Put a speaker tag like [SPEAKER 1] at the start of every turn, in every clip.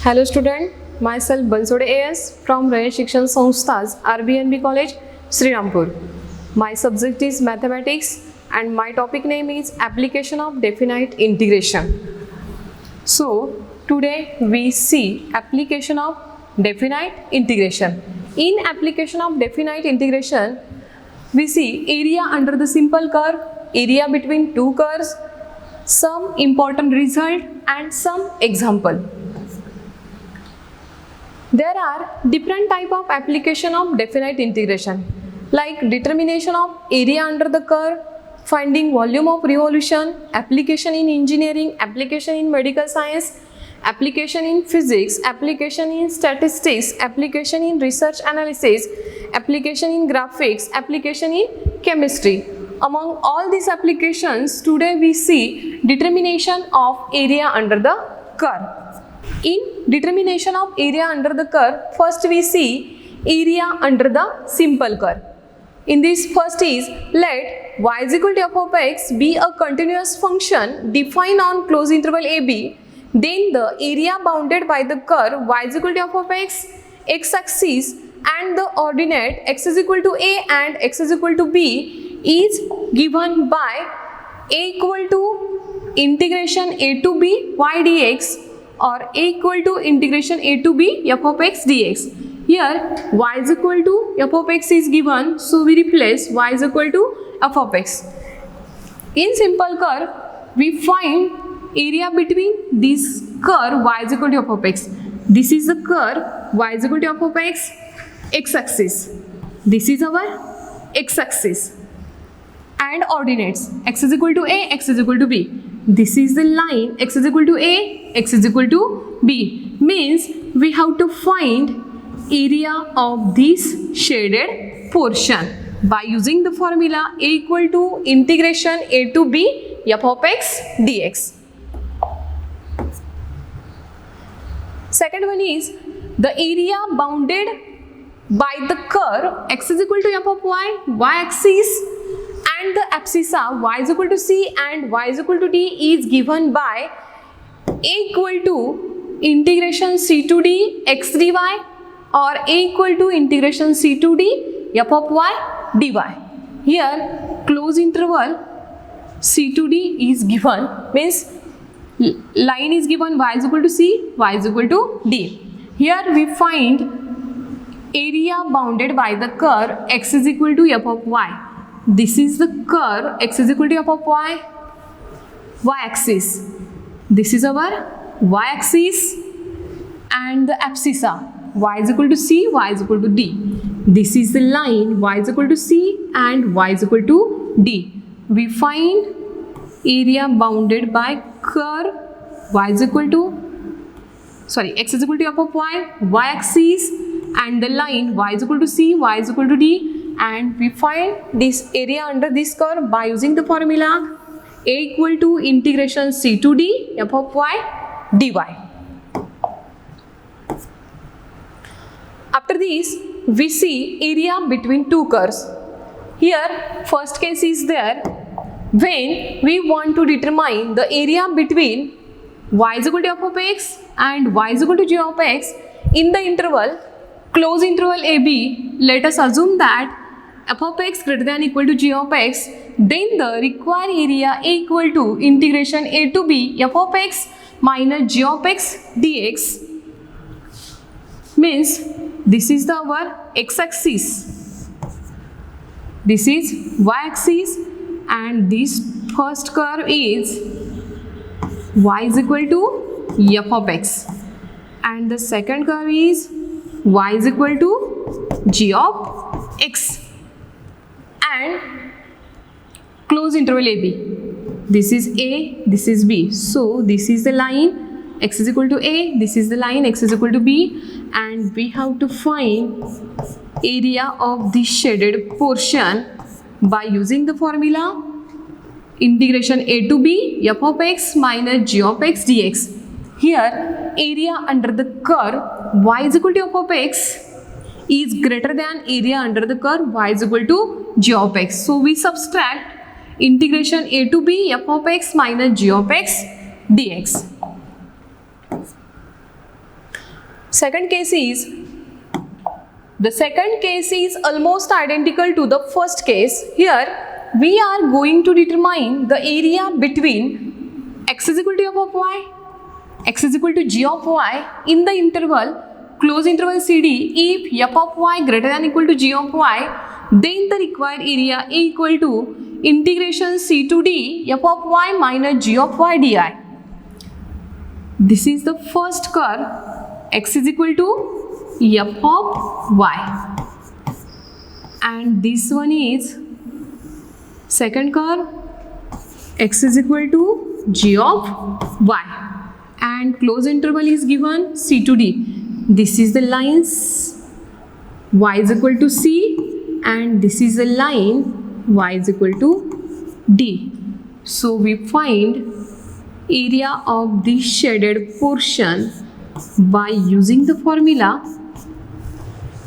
[SPEAKER 1] Hello student, myself Bansode AS from Rayan Shikshan Sanstha's RBNB College, Srirampur. My subject is mathematics and my topic name is application of definite integration. So today we see application of definite integration. In application of definite integration, we see area under the simple curve, area between two curves, some important result and some example. There are different type of application of definite integration like determination of area under the curve, finding volume of revolution, application in engineering, application in medical science, application in physics, application in statistics, application in research analysis, application in graphics, application in chemistry. Among all these applications, today we see determination of area under the curve. In determination of area under the curve, first we see area under the simple curve. In this first is, let y is equal to f of x be a continuous function defined on closed interval ab, then the area bounded by the curve y is equal to f of x, x-axis and the ordinate x is equal to a and x is equal to b is given by a equal to integration a to b y dx or a equal to integration a to b f of x dx. Here y is equal to f of x is given, so we replace y is equal to f of x. In simple curve, we find area between this curve y is equal to f of x. This is the curve y is equal to f of x, x-axis. This is our x-axis and ordinates x is equal to a, x is equal to b. This is the line x is equal to a, x is equal to b. Means we have to find area of this shaded portion by using the formula a equal to integration a to b f of x dx. Second one is the area bounded by the curve x is equal to f of y, y-axis and the abscissa y is equal to c and y is equal to d is given by a equal to integration c to d x dy or a equal to integration c to d f of y dy. Here close interval c to d is given, means line is given y is equal to c, y is equal to d. Here we find area bounded by the curve x is equal to f of y. This is the curve x is equal to f of y, y-axis. This is our y-axis and the abscissa y is equal to c, y is equal to d. This is the line y is equal to c and y is equal to d. We find area bounded by curve y is equal to, x is equal to f of y, y-axis and the line y is equal to c, y is equal to d. And we find this area under this curve by using the formula a equal to integration c to d f of y dy. After this, we see area between two curves. Here first case is there when we want to determine the area between y is equal to f of x and y is equal to g of x in the interval close interval ab. Let us assume that f of x greater than equal to g of x, then the required area a equal to integration a to b f of x minus g of x dx. Means this is our x-axis, this is y-axis and this first curve is y is equal to f of x and the second curve is y is equal to g of x and close interval ab. This is a, this is b. So this is the line x is equal to a, this is the line x is equal to b, and we have to find area of this shaded portion by using the formula integration a to b f of x minus g of x dx. Here area under the curve y is equal to f of x is greater than area under the curve y is equal to g of x. So we subtract integration a to b f of x minus g of x dx. second case is almost identical to the first case. Here we are going to determine the area between x is equal to f of y, x is equal to g of y in the interval close interval CD. If f of y greater than equal to g of y, then the required area A equal to integration c to d f of y minus g of y di. This is the first curve, x is equal to f of y, and this one is second curve, x is equal to g of y, and close interval is given c to d. This is the lines y is equal to c, and this is the line y is equal to d. So we find area of this shaded portion by using the formula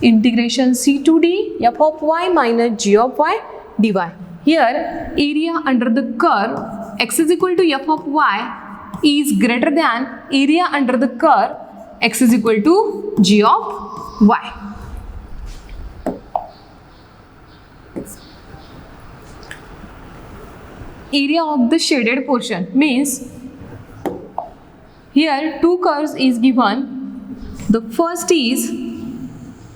[SPEAKER 1] integration c to d f of y minus g of y dy. Here area under the curve x is equal to f of y is greater than area under the curve x is equal to g of y. Area of the shaded portion means here two curves is given. The first is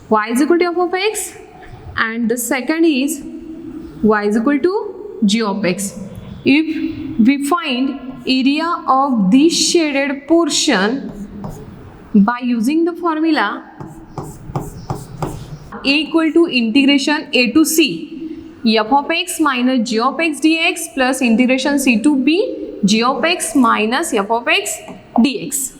[SPEAKER 1] y is equal to f of x, and the second is y is equal to g of x. If we find area of this shaded portion by using the formula A equal to integration a to c f of x minus g of x dx plus integration c to b g of x minus f of x dx.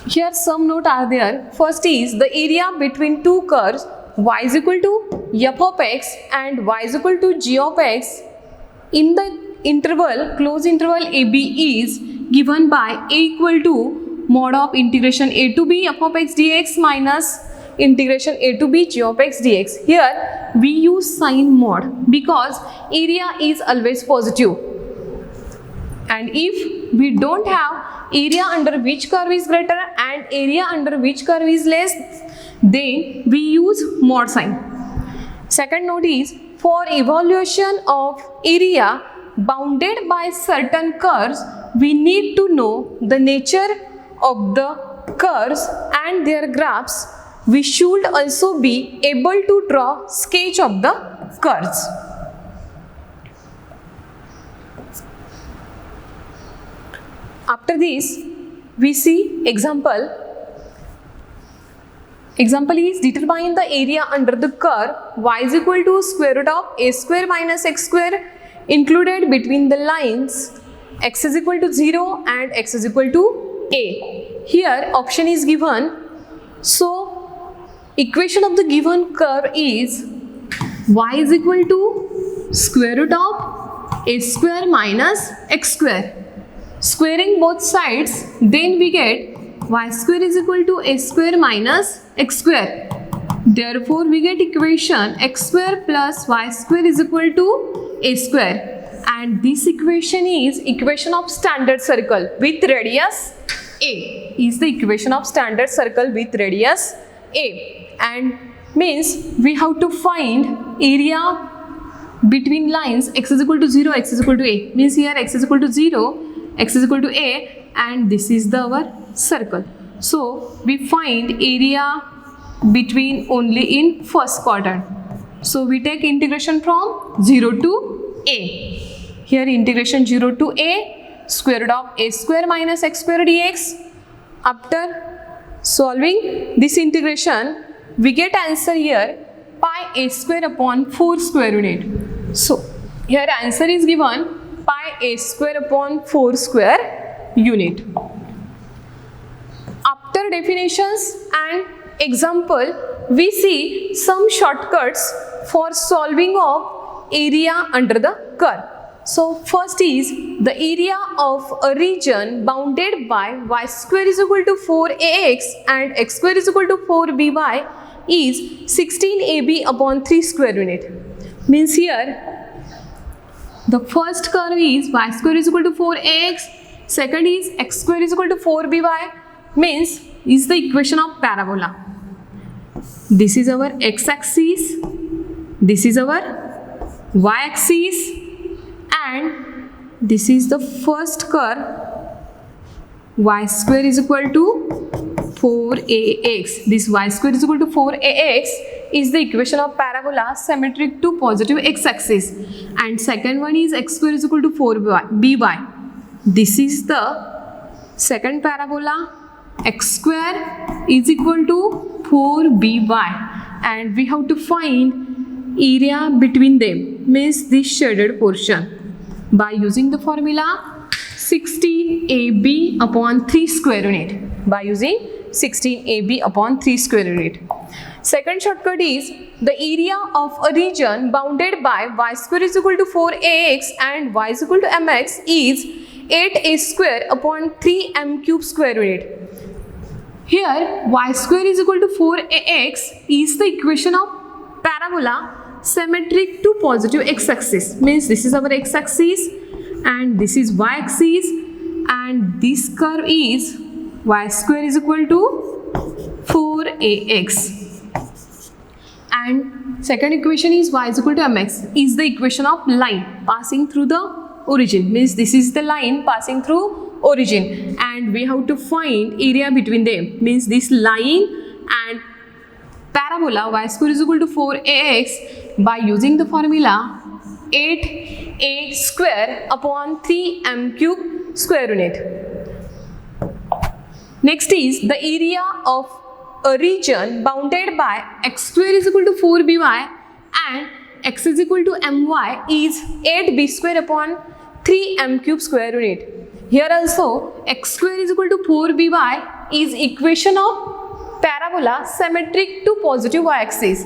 [SPEAKER 1] Here some note are there. First is the area between two curves y is equal to f of x and y is equal to g of x in the interval close interval AB is given by A equal to mod of integration a to b f of x dx minus integration a to b g of x dx. Here we use sign mod because area is always positive, and if we don't have area under which curve is greater and area under which curve is less, then we use mod sign. Second note is for evaluation of area bounded by certain curves, we need to know the nature of the curves and their graphs. We should also be able to draw sketch of the curves. After this, we see example. Example is determine the area under the curve y is equal to square root of a square minus x square included between the lines x is equal to 0 and x is equal to a. Here option is given. So equation of the given curve is y is equal to square root of a square minus x square. Squaring both sides, then we get y square is equal to a square minus x square. Therefore we get equation x square plus y square is equal to a square, and this equation is equation of standard circle with radius a. Is the equation of standard circle with radius a, and means we have to find area between lines x is equal to 0, x is equal to a, means here x is equal to 0, x is equal to a, and this is the our circle. So we find area between only in first quadrant. So we take integration from 0 to a. Here integration 0 to a square root of a square minus x square dx. After solving this integration, we get answer here pi a square upon 4 square unit. So here answer is given pi a square upon 4 square unit. After definitions and example, we see some shortcuts for solving of area under the curve. So first is the area of a region bounded by y square is equal to 4ax and x square is equal to 4by is 16ab upon 3 square unit. Means here the first curve is y square is equal to 4ax, Second is x square is equal to 4by, means is the equation of parabola. This is our x-axis, this is our y-axis, and this is the first curve. Y square is equal to 4ax. This y square is equal to 4ax is the equation of parabola symmetric to positive x-axis. And second one is x square is equal to 4by. This is the second parabola. X square is equal to 4by. And we have to find area between them, means this shaded portion, by using the formula 16ab upon 3 square unit. By using 16ab upon 3 square unit. Second shortcut is the area of a region bounded by y square is equal to 4ax and y is equal to mx is 8a square upon 3m cube square unit. Here y square is equal to 4ax is the equation of parabola symmetric to positive x-axis, means this is our x-axis and this is y-axis, and this curve is y square is equal to 4ax. And second equation is y is equal to mx is the equation of line passing through the origin, means this is the line passing through origin, and we have to find area between them, means this line and parabola y square is equal to 4ax by using the formula 8a square upon 3m cube square unit. Next is the area of a region bounded by x square is equal to 4by and x is equal to my is 8b square upon 3m cube square unit. Here also x square is equal to 4by is equation of parabola symmetric to positive y-axis,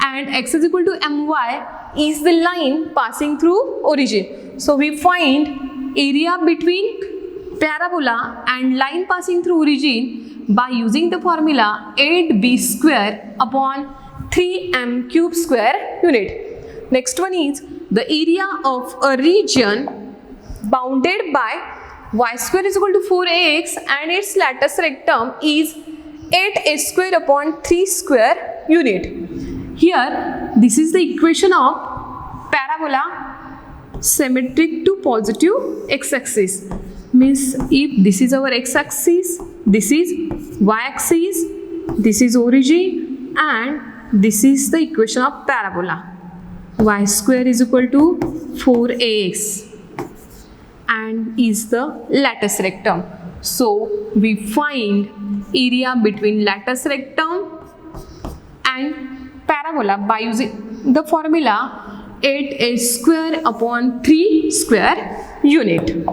[SPEAKER 1] and x is equal to my is the line passing through origin. So we find area between parabola and line passing through origin by using the formula 8b square upon 3m cube square unit. Next one is the area of a region bounded by y square is equal to 4ax and its lattice rectum is 8a square upon 3 square unit. Here this is the equation of parabola symmetric to positive x-axis, means if this is our x-axis, this is y-axis, this is origin, and this is the equation of parabola. Y square is equal to 4ax and is the lattice rectum. So we find area between lattice rectum and parabola by using the formula 8a square upon 3 square unit.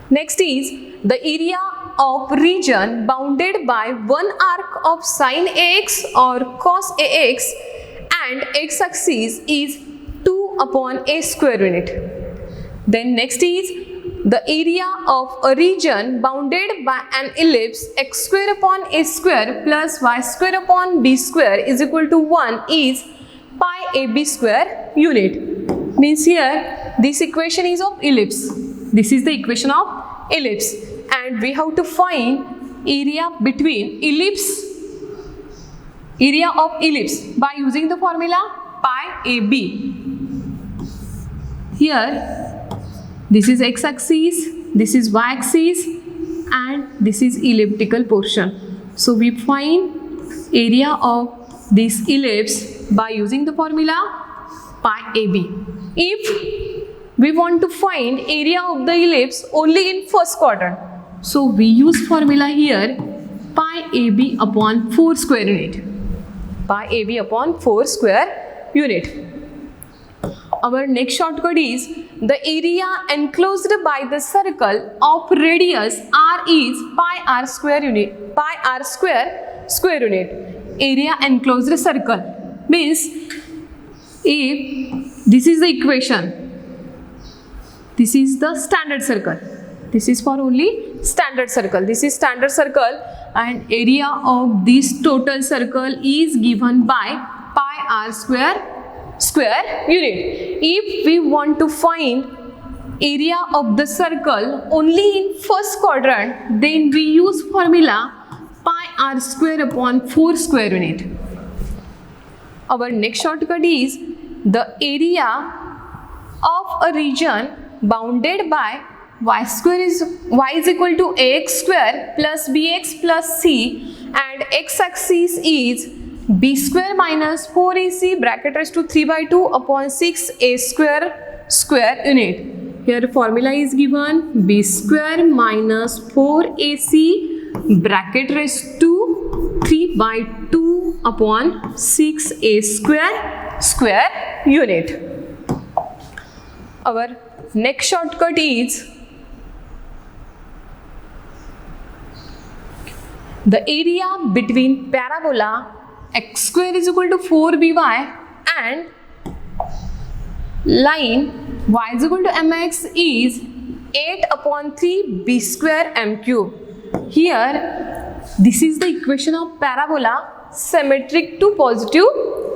[SPEAKER 1] Next is the area of region bounded by one arc of sin ax or cos ax and x-axis is 2 upon a square unit. Then next is the area of a region bounded by an ellipse x square upon a square plus y square upon b square is equal to 1 is pi ab square unit. Means here this equation is of ellipse. This is the equation of ellipse and we have to find area between area of ellipse by using the formula pi ab. Here this is x-axis, this is y-axis, and this is elliptical portion. So we find area of this ellipse by using the formula pi AB. If we want to find area of the ellipse only in first quadrant, so we use formula here pi AB upon 4 square unit. Pi AB upon 4 square unit. Our next shortcut is the area enclosed by the circle of radius r is pi r square unit. Pi r square unit. Area enclosed circle means if this is the equation, this is the standard circle. This is for only standard circle. This is standard circle and area of this total circle is given by pi r square square unit. If we want to find area of the circle only in first quadrant, then we use formula pi r square upon 4 square unit. Our next shortcut is the area of a region bounded by y is equal to ax square plus bx plus c, and x axis is b square minus 4ac bracket raised to 3 by 2 upon 6a square unit. Here formula is given b square minus 4ac bracket raised to 3 by 2 upon 6a square unit. Our next shortcut is the area between parabola x square is equal to 4by and line y is equal to mx is 8 upon 3 b square m cube. Here, this is the equation of parabola symmetric to positive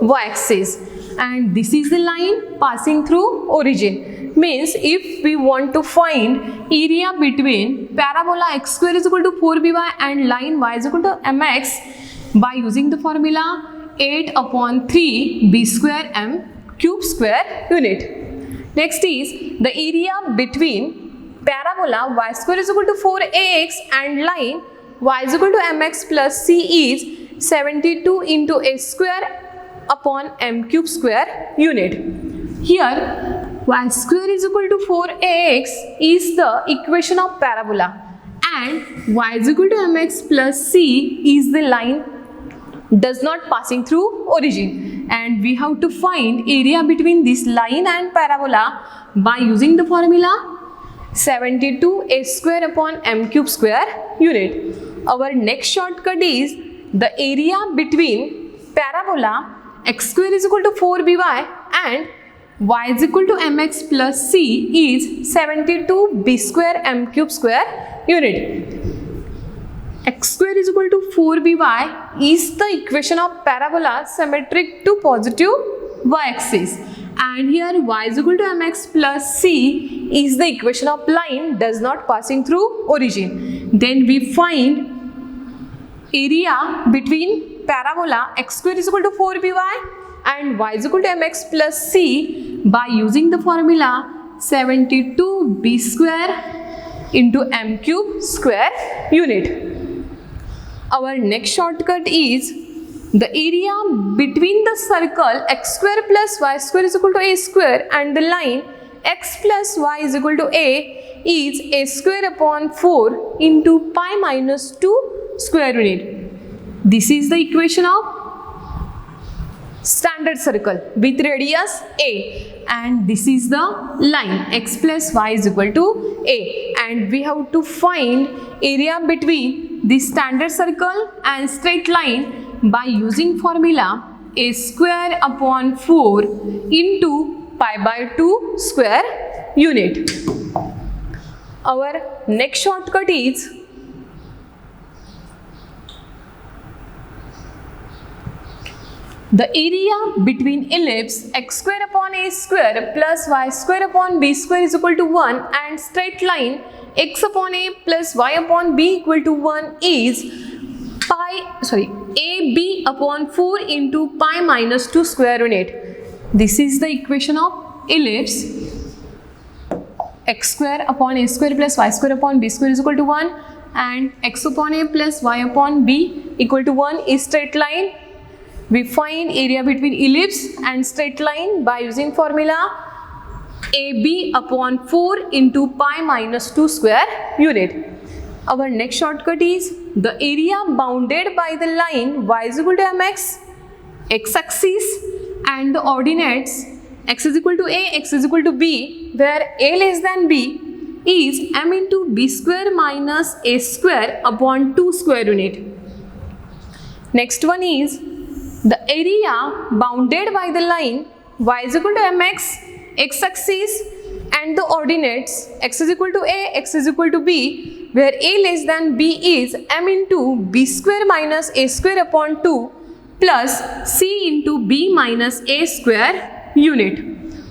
[SPEAKER 1] y-axis, and this is the line passing through origin. Means if we want to find area between parabola x square is equal to 4by and line y is equal to mx by using the formula 8 upon 3 b square m cube square unit. Next is the area between parabola y square is equal to 4ax and line y is equal to mx plus c is 72 into a square upon m cube square unit. Here y square is equal to 4ax is the equation of parabola and y is equal to mx plus c is the line does not passing through origin, and we have to find area between this line and parabola by using the formula 72 a square upon m cube square unit. Our next shortcut is the area between parabola x square is equal to 4by and y is equal to mx plus c is 72 b square m cube square unit. X square is equal to 4by is the equation of parabola symmetric to positive y-axis, and here y is equal to mx plus c is the equation of line does not passing through origin. Then we find area between parabola x square is equal to 4by and y is equal to mx plus c by using the formula 72 b square into m cube square unit. Our next shortcut is the area between the circle x square plus y square is equal to a square and the line x plus y is equal to a is a square upon 4 into pi minus 2 square unit. This is the equation of standard circle with radius a, and this is the line x plus y is equal to a, and we have to find area between the standard circle and straight line by using formula a square upon 4 into pi by 2 square unit. Our next shortcut is the area between ellipse x square upon a square plus y square upon b square is equal to 1 and straight line x upon a plus y upon b equal to 1 is ab upon 4 into pi minus 2 square unit. This is the equation of ellipse x square upon a square plus y square upon b square is equal to 1 and x upon a plus y upon b equal to 1 is straight line. We find area between ellipse and straight line by using formula AB upon 4 into pi minus 2 square unit. Our next shortcut is the area bounded by the line y is equal to mx, x-axis and the ordinates x is equal to a, x is equal to b, where a less than b is m into b square minus a square upon 2 square unit. Next one is the area bounded by the line y is equal to mx, x-axis and the ordinates x is equal to a, x is equal to b, where a less than b is m into b square minus a square upon 2 plus c into b minus a square unit.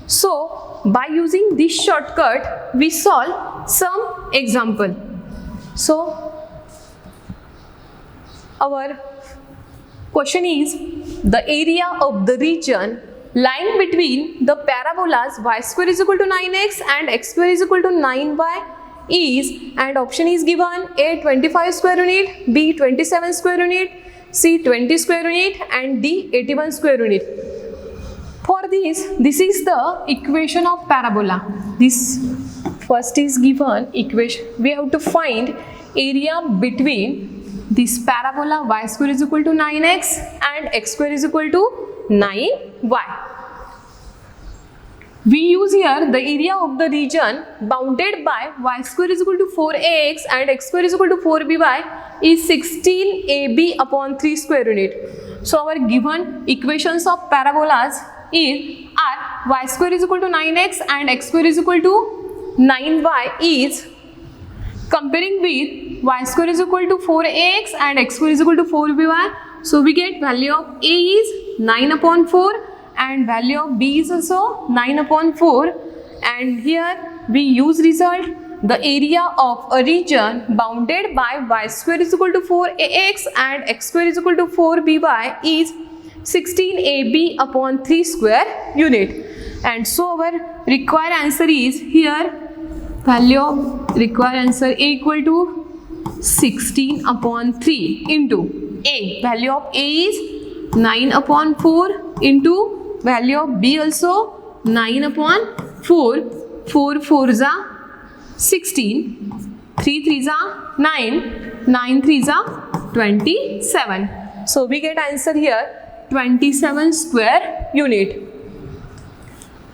[SPEAKER 1] So by using this shortcut we solve some example. So our question is, the area of the region lying between the parabolas y square is equal to 9x and x square is equal to 9y is, and option is given: A 25 square unit, B 27 square unit, C 20 square unit, and D 81 square unit. For this is the equation of parabola. This first is given equation. We have to find area between this parabola y square is equal to 9x and x square is equal to 9y. We use here the area of the region bounded by y square is equal to 4ax and x square is equal to 4by is 16ab upon 3 square unit. So our given equations of parabolas are y square is equal to 9x and x square is equal to 9y is comparing with y square is equal to 4ax and x square is equal to 4by. So we get value of a is 9 upon 4 and value of b is also 9 upon 4, and here we use result: the area of a region bounded by y square is equal to 4ax and x square is equal to 4by is 16ab upon 3 square unit. And so our required answer is here, value of required answer a equal to 16 upon 3 into a, value of a is 9 upon 4 into value of b also 9 upon 4, 4 4s are 16, 3 3s are 9, 9 3s are 27. So we get answer here 27 square unit,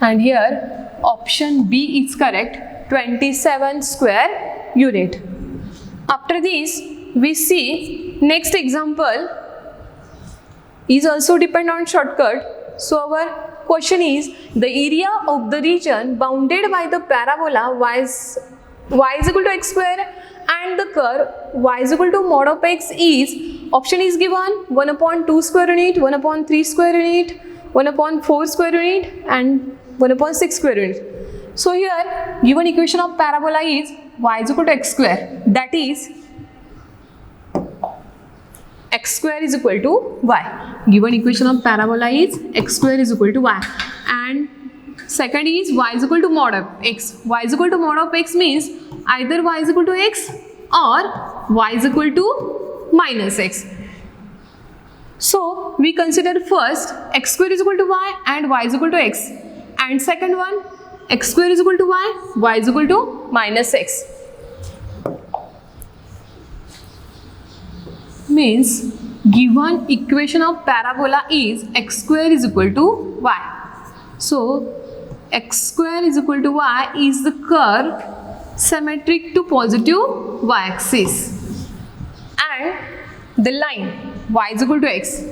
[SPEAKER 1] and here option B is correct, 27 square unit. After this we see next example is also depend on shortcut. So our question is, the area of the region bounded by the parabola y is equal to x square and the curve y is equal to mod of x is, option is given 1 upon 2 square unit, 1 upon 3 square unit, 1 upon 4 square unit and 1 upon 6 square unit. So here given equation of parabola is y is equal to x square, that is x square is equal to y. Given equation of parabola is x square is equal to y, and second is y is equal to mod of x. Y is equal to mod of x means either y is equal to x or y is equal to minus x. So we consider first x square is equal to y and y is equal to x, and second one x square is equal to y is equal to minus x. Means given equation of parabola is x square is equal to y. So x square is equal to y is the curve symmetric to positive y axis, and the line y is equal to x.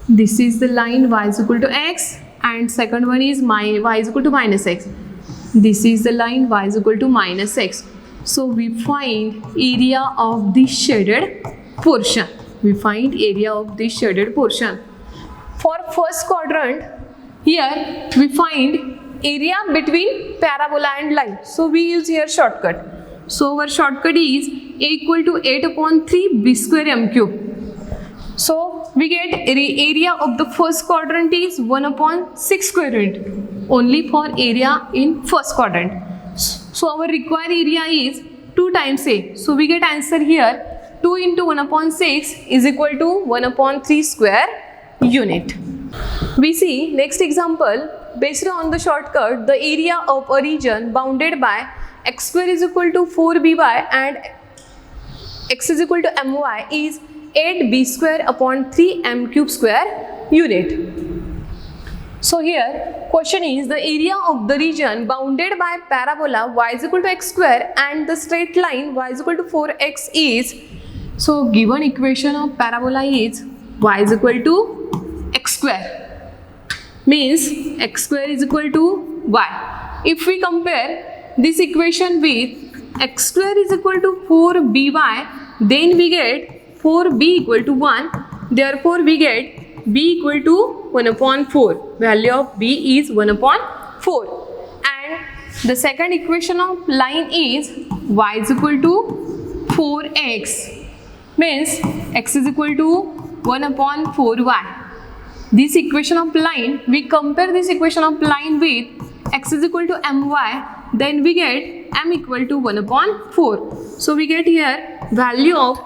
[SPEAKER 1] This is the line y is equal to x, and second one is y is equal to minus x. This is the line y is equal to minus x. So we find area of this shaded portion. We find area of this shaded portion. For first quadrant, here we find area between parabola and line. So we use here shortcut. So our shortcut is a equal to 8 upon 3 b square m cube. So we get area of the first quadrant is 1 upon 6 square unit, only for area in first quadrant. So our required area is 2 times a. So we get answer here 2 into 1 upon 6 is equal to 1 upon 3 square unit. We see next example. Based on the shortcut, the area of a region bounded by x square is equal to 4by and x is equal to my is 8b square upon 3m cube square unit. So here question is, the area of the region bounded by parabola y is equal to x square and the straight line y is equal to 4x is, so given equation of parabola is y is equal to x square, means x square is equal to y. If we compare this equation with x square is equal to 4by, then we get 4b equal to 1, therefore we get b equal to 1 upon 4. Value of b is 1 upon 4. And the second equation of line is y is equal to 4x. Means x is equal to 1 upon 4y. This equation of line, we compare this equation of line with x is equal to my, then we get m equal to 1 upon 4. So we get here value of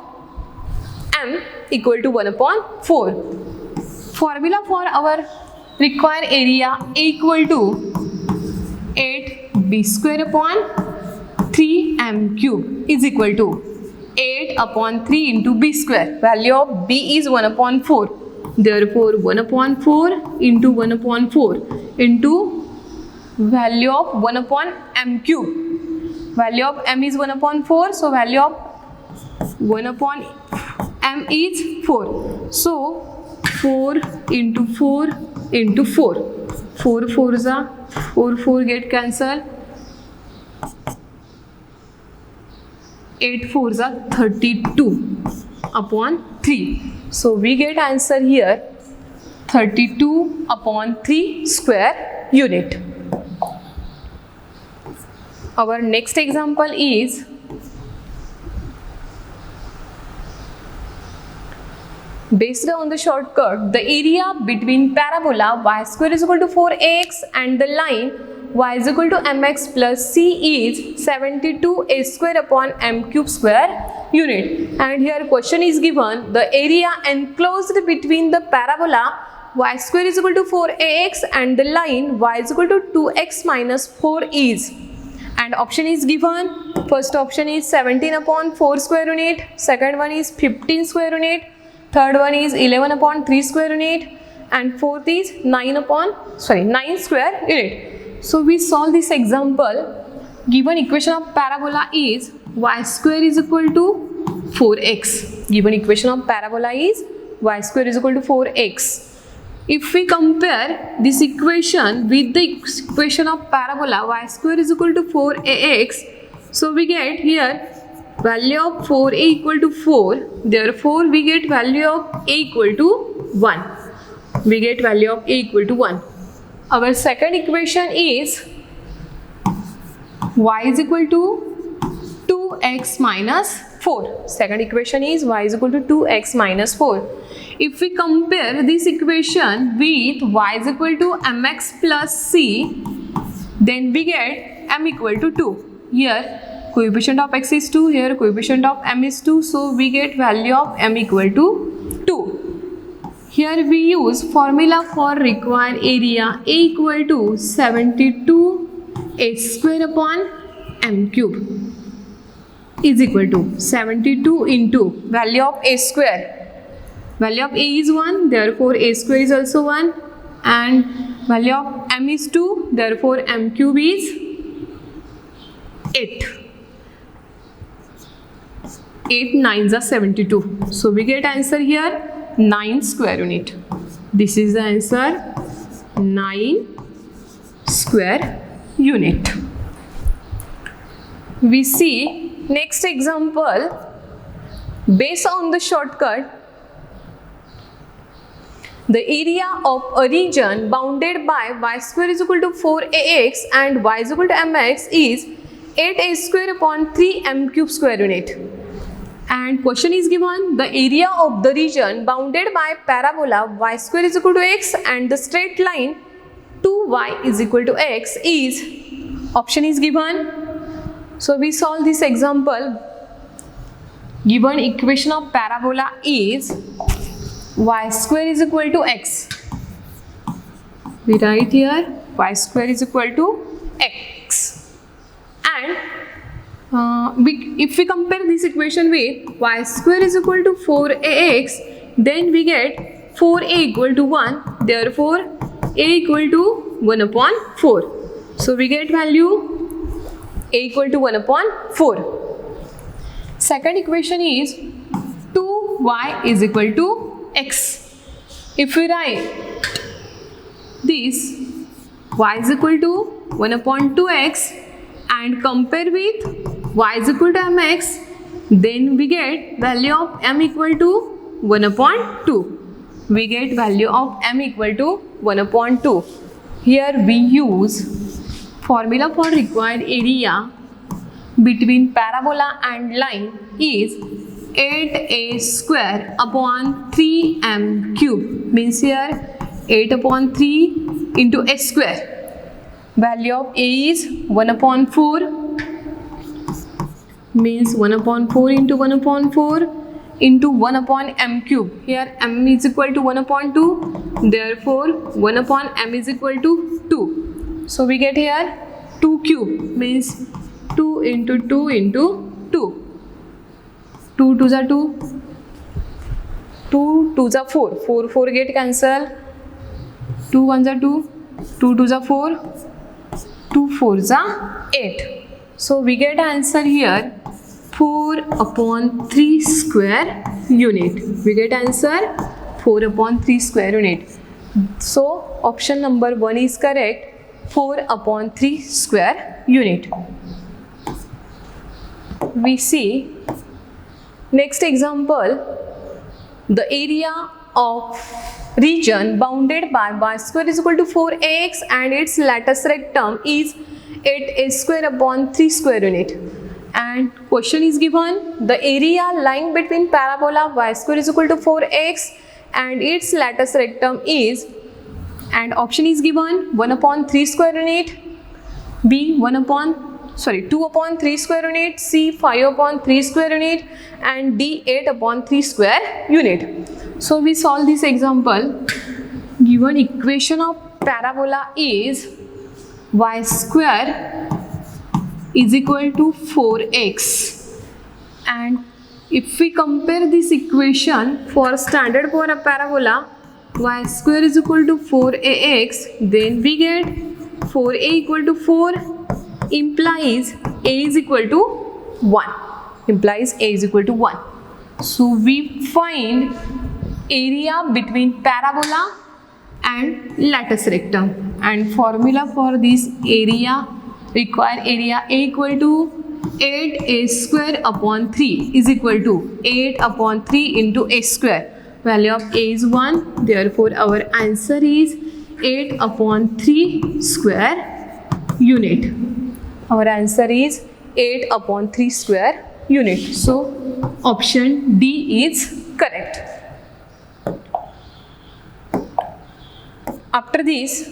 [SPEAKER 1] m equal to 1 upon 4. Formula for our required area A equal to 8b square upon 3m cube is equal to 8 upon 3 into b square. Value of b is 1 upon 4. Therefore 1 upon 4 into 1 upon 4 into value of 1 upon m cube. Value of m is 1 upon 4. So value of 1 upon m is 4. So 4 into 4 into 4. 4 4s are 4 4 get cancelled. 8 4s are 32 upon 3. So we get answer here 32 upon 3 square unit. Our next example is based on the shortcut, the area between parabola y square is equal to 4x and the line y is equal to mx plus c is 72 a square upon m cube square unit. And here question is given, the area enclosed between the parabola y square is equal to 4ax and the line y is equal to 2x minus 4 is. And option is given. First option is 17 upon 4 square unit. Second one is 15 square unit. Third one is 11 upon 3 square unit. And fourth is 9 square unit. So we solve this example. Given equation of parabola is y square is equal to 4x. Given equation of parabola is y square is equal to 4x. If we compare this equation with the equation of parabola y square is equal to 4ax, so we get here value of 4a equal to 4. Therefore, we get value of a equal to 1. We get value of a equal to 1. Our second equation is y is equal to 2x minus 4. Second equation is y is equal to 2x minus 4. If we compare this equation with y is equal to mx plus c, then we get m equal to 2. Here coefficient of x is 2, here coefficient of m is 2, so we get value of m equal to 2. Here we use formula for required area A equal to 72 a square upon m cube is equal to 72 into value of a square. Value of a is 1, therefore a square is also 1, and value of m is 2, therefore m cube is 8. 8 9s are 72. So we get answer here 9 square unit. This is the answer 9 square unit. We see next example based on the shortcut. The area of a region bounded by y square is equal to 4ax and y is equal to mx is 8a square upon 3m cube square unit. And question is given, the area of the region bounded by parabola y square is equal to x and the straight line 2y is equal to x is, option is given. So we solve this example. Given equation of parabola is y square is equal to x. We write here y square is equal to x. And if we compare this equation with y square is equal to 4ax, then we get 4a equal to 1. Therefore, a equal to 1 upon 4. So we get value a equal to 1 upon 4. Second equation is 2y is equal to x. If we write this y is equal to 1 upon 2x and compare with y is equal to mx, then we get value of m equal to 1 upon 2. we get value of m equal to 1 upon 2. Here we use formula for required area between parabola and line is 8a square upon 3m cube, means here 8 upon 3 into a square. Value of a is 1 upon 4, means 1 upon 4 into 1 upon 4 into 1 upon m cube. Here m is equal to 1 upon 2, therefore 1 upon m is equal to 2. So we get here 2 cube, means 2 into 2 into 2. 2 2s are 2, 2 2s are 4, 4 4 get cancel, 2 1s are 2, 2 2s are 4, 2 4s are 8. So we get answer here 4 upon 3 square unit. We get answer 4 upon 3 square unit. So option number 1 is correct, 4 upon 3 square unit. We see next example, the area of region bounded by y square is equal to 4ax and its lattice rectum is 8a square upon 3 square unit. And question is given, the area lying between parabola y square is equal to 4x and its lattice rectum is, and option is given 1 upon 3 square unit, B 2 upon 3 square unit, C 5 upon 3 square unit, and D 8 upon 3 square unit. So we solve this example. Given equation of parabola is y square is equal to 4x, and if we compare this equation for standard parabola, y square is equal to 4ax, then we get 4a equal to 4 implies a is equal to 1. So we find area between parabola and lattice rectum, and formula for this area, required area, a equal to 8a square upon 3 is equal to 8 upon 3 into a square. Value of a is 1, therefore our answer is 8 upon 3 square unit. Our answer is 8 upon 3 square unit. So option D is correct. After this,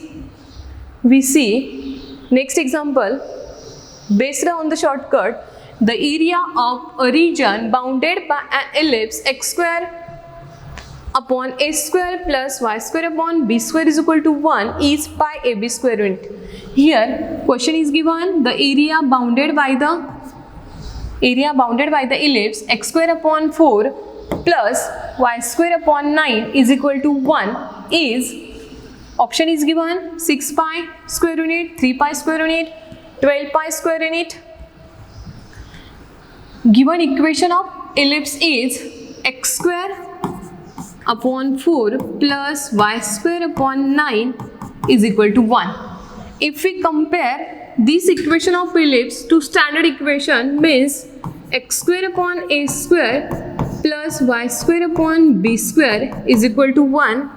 [SPEAKER 1] we see next example. Based on the shortcut, the area of a region bounded by an ellipse x square upon a square plus y square upon b square is equal to 1 is pi ab square unit. Here question is given, the area bounded by the ellipse x square upon 4 plus y square upon 9 is equal to 1 is, option is given 6 pi square unit, 3 pi square unit, 12 pi square unit. Given equation of ellipse is x square upon 4 plus y square upon 9 is equal to 1. If we compare this equation of ellipse to standard equation, means x square upon a square plus y square upon b square is equal to 1,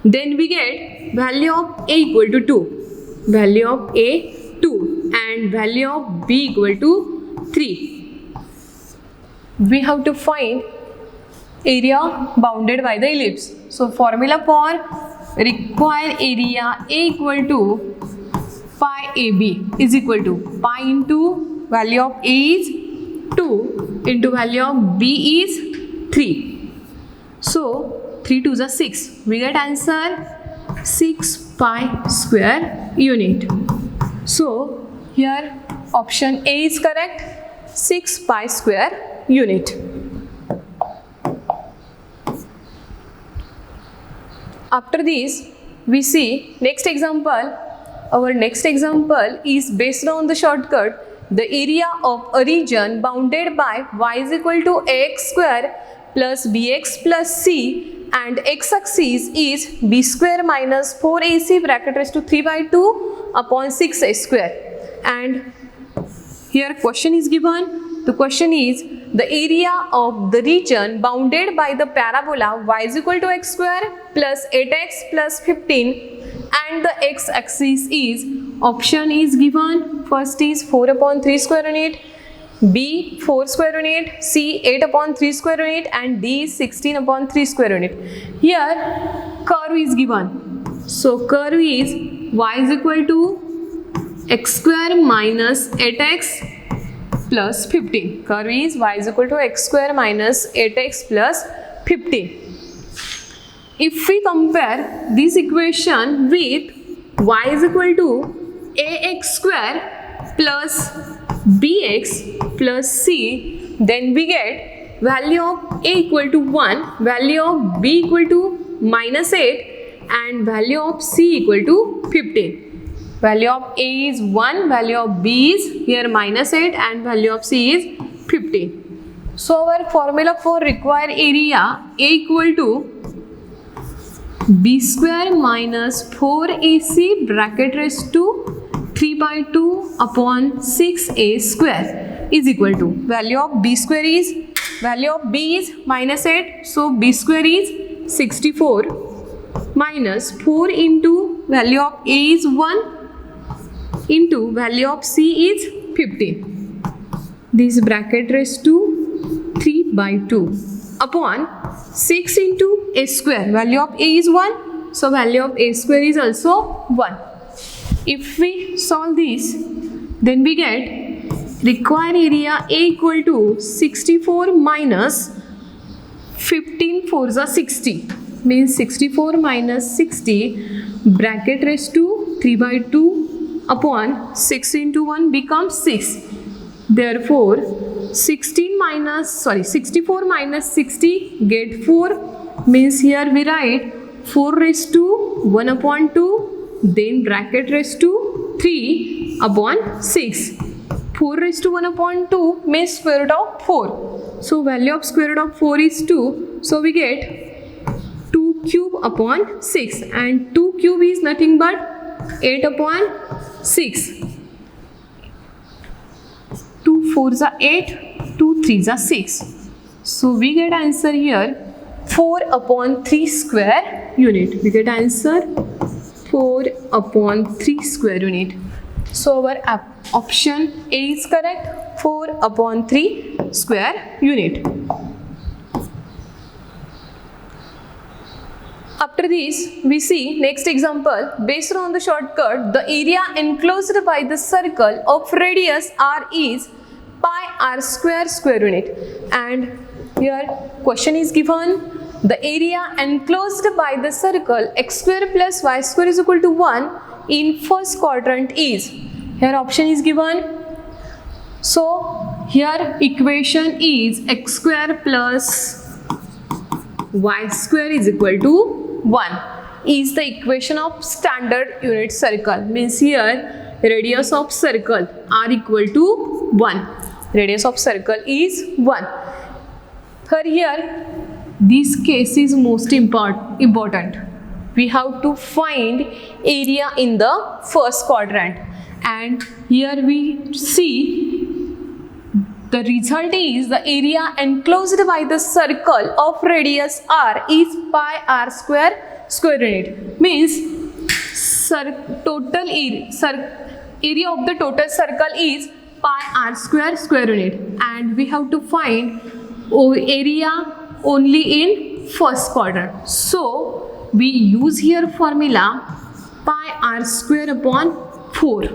[SPEAKER 1] then we get value of a equal to 2, value of a 2 and value of b equal to 3. We have to find area bounded by the ellipse. So formula for required area a equal to pi ab is equal to pi into value of a is 2 into value of b is 3. So 3 2s are 6. We get answer 6 pi square unit. So here option A is correct, 6 pi square unit. After this, we see next example. Our next example is based on the shortcut. The area of a region bounded by y is equal to ax square plus bx plus c and x-axis is b square minus 4ac bracket raised to 3 by 2 upon 6a square. And here question is given. The question is, the area of the region bounded by the parabola y is equal to x square plus 8x plus 15 and the x-axis is, option is given, first is 4 upon 3 square unit, B 4 square unit, C 8 upon 3 square unit and D 16 upon 3 square unit. Here curve is given. So curve is y is equal to x square minus 8x plus 15. Curve is y is equal to x square minus 8x plus 15. If we compare this equation with y is equal to ax square plus bx plus c, then we get value of a equal to 1, value of b equal to minus 8 and value of c equal to 15. Value of a is 1, value of b is here minus 8 and value of c is 15. So our formula for required area, a equal to b square minus 4ac bracket raised to 3 by 2 upon 6a square is equal to, value of b square is, value of b is minus 8, so b square is 64 minus 4 into value of a is 1 into value of c is 15. This bracket raised to 3 by 2 upon 6 into a square, value of a is 1, so value of a square is also 1. If we solve this, then we get required area a equal to 64 minus 15 4s are 60, means 64 minus 60 bracket raised to 3 by 2 upon 6 into 1 becomes 6. Therefore 64 minus 60 get 4, means here we write 4 raised to 1 upon 2, then bracket raised to 3 upon 6. 4 raised to 1 upon 2 means square root of 4. So value of square root of 4 is 2. So we get 2 cube upon 6 and 2 cube is nothing but 8 upon 6. 2 4s are 8, 2 3s are 6. So we get answer here 4 upon 3 square unit. We get answer 4 upon 3 square unit. So our option A is correct, 4 upon 3 square unit. After this, we see next example. Based on the shortcut, the area enclosed by the circle of radius r is pi r square square unit. And here question is given. The area enclosed by the circle x square plus y square is equal to 1 in first quadrant is. Here option is given. So here equation is x square plus y square is equal to 1 is the equation of standard unit circle, means here radius of circle r equal to 1. Radius of circle is 1. Here this case is most important. We have to find area in the first quadrant, and here we see the result is the area enclosed by the circle of radius r is pi r square square unit, means total area of the total circle is pi r square square unit, and we have to find area only in first quadrant. So we use here formula pi r square upon 4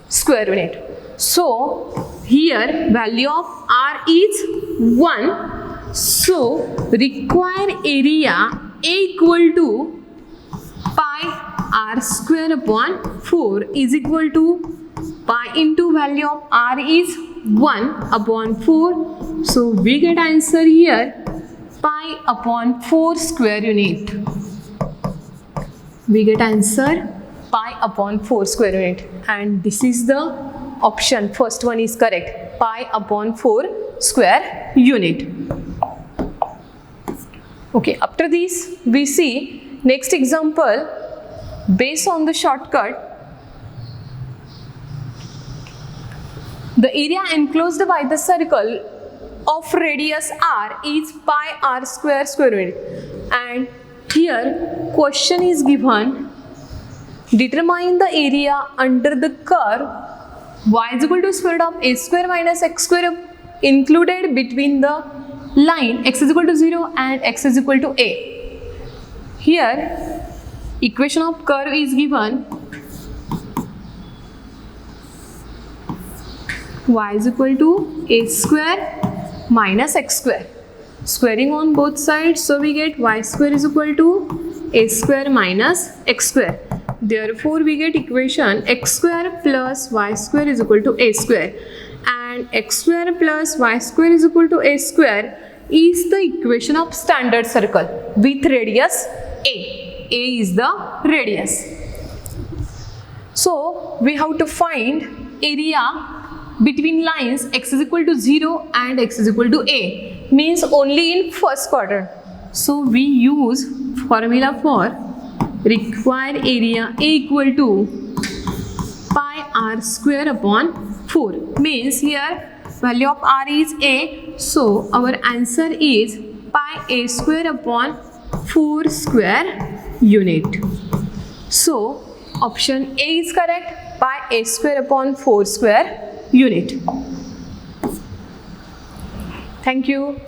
[SPEAKER 1] square unit. So here value of r is 1. So required area A equal to pi r square upon 4 is equal to pi into value of r is 1 upon 4. So we get answer here pi upon 4 square unit. We get answer pi upon 4 square unit, and this is the option. First one is correct, pi upon 4 square unit. Okay, after this we see next example. Based on the shortcut, the area enclosed by the circle of radius r is pi r square unit. And here question is given, determine the area under the curve y is equal to square root of a square minus x square included between the line x is equal to 0 and x is equal to a. Here equation of curve is given, y is equal to a square minus x square. Squaring on both sides, so we get y square is equal to a square minus x square. Therefore, we get equation x square plus y square is equal to a square, and x square plus y square is equal to a square is the equation of standard circle with radius a. A is the radius. So, we have to find area between lines x is equal to 0 and x is equal to a, means only in first quadrant. So we use formula for required area a equal to pi r square upon 4, means here value of r is a, so our answer is pi a square upon 4 square unit. So option A is correct, pi a square upon 4 square unit. Thank you.